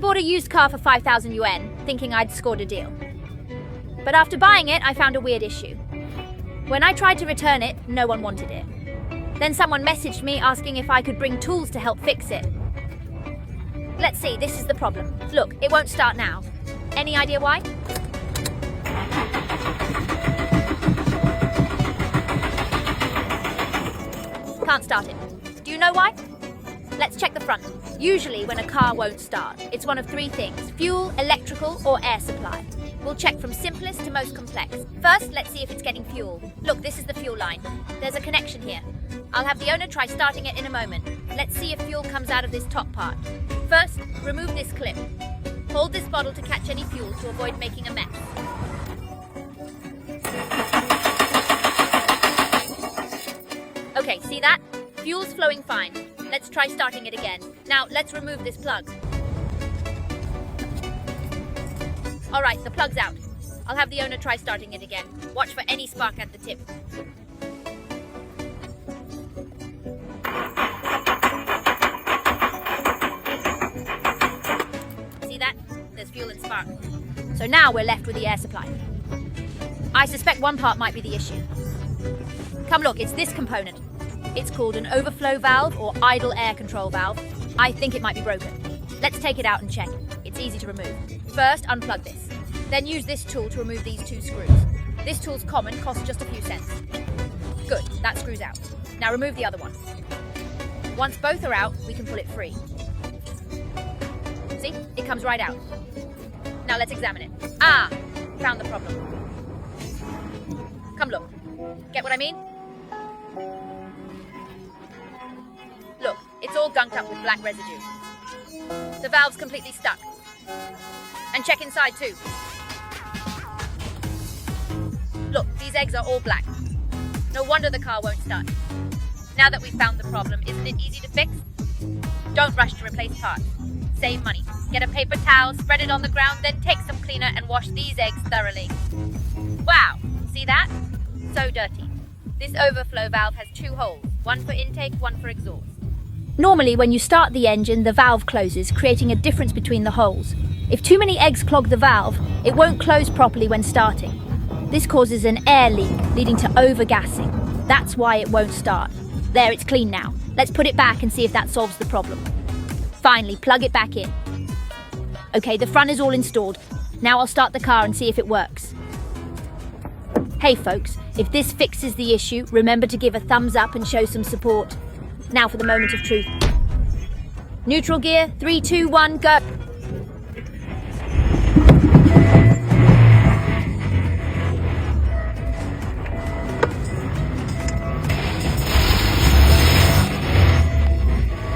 bought a used car for 5,000 yuan, thinking I'd scored a deal. But after buying it, I found a weird issue. When I tried to return it, no one wanted it. Then someone messaged me asking if I could bring tools to help fix it. Let's see, this is the problem. Look, it won't start now. Any idea why? Can't start it. Do you know why? Let's check the front. Usually when a car won't start, it's one of three things: fuel, electrical, or air supply. We'll check from simplest to most complex. First, let's see if it's getting fuel. Look, this is the fuel line. There's a connection here. I'll have the owner try starting it in a moment. Let's see if fuel comes out of this top part. First, remove this clip. Hold this bottle to catch any fuel to avoid making a mess. Okay, see that? Fuel's flowing fine. Let's try starting it again. Now, let's remove this plug. Alright, the plug's out. I'll have the owner try starting it again. Watch for any spark at the tip. See that? There's fuel and spark. So now we're left with the air supply. I suspect one part might be the issue. Come look, it's this component. It's called an overflow valve or idle air control valve. I think it might be broken. Let's take it out and check. It's easy to remove. First, unplug this. Then use this tool to remove these two screws. This tool's common, costs just a few cents. Good, that screw's out. Now remove the other one. Once both are out, we can pull it free. See? It comes right out. Now let's examine it. Ah! Found the problem. Come look. Get what I mean? Look, it's all gunked up with black residue. The valve's completely stuck. And check inside too. Look, these eggs are all black. No wonder the car won't start. Now that we've found the problem, isn't it easy to fix? Don't rush to replace parts. Save money. Get a paper towel, spread it on the ground, then take some cleaner and wash these eggs thoroughly. Wow, see that? So dirty. This overflow valve has two holes, one for intake, one for exhaust. Normally, when you start the engine, the valve closes, creating a difference between the holes. If too many eggs clog the valve, it won't close properly when starting. This causes an air leak, leading to overgassing. That's why it won't start. There, it's clean now. Let's put it back and see if that solves the problem. Finally, plug it back in. Okay, the front is all installed. Now I'll start the car and see if it works. Hey folks, if this fixes the issue, remember to give a thumbs up and show some support. Now for the moment of truth. Neutral gear, 3, 2, 1, go!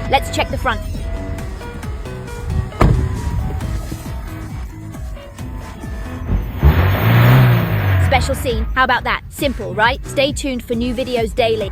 Let's check the front. Special scene, how about that? Simple, right? Stay tuned for new videos daily.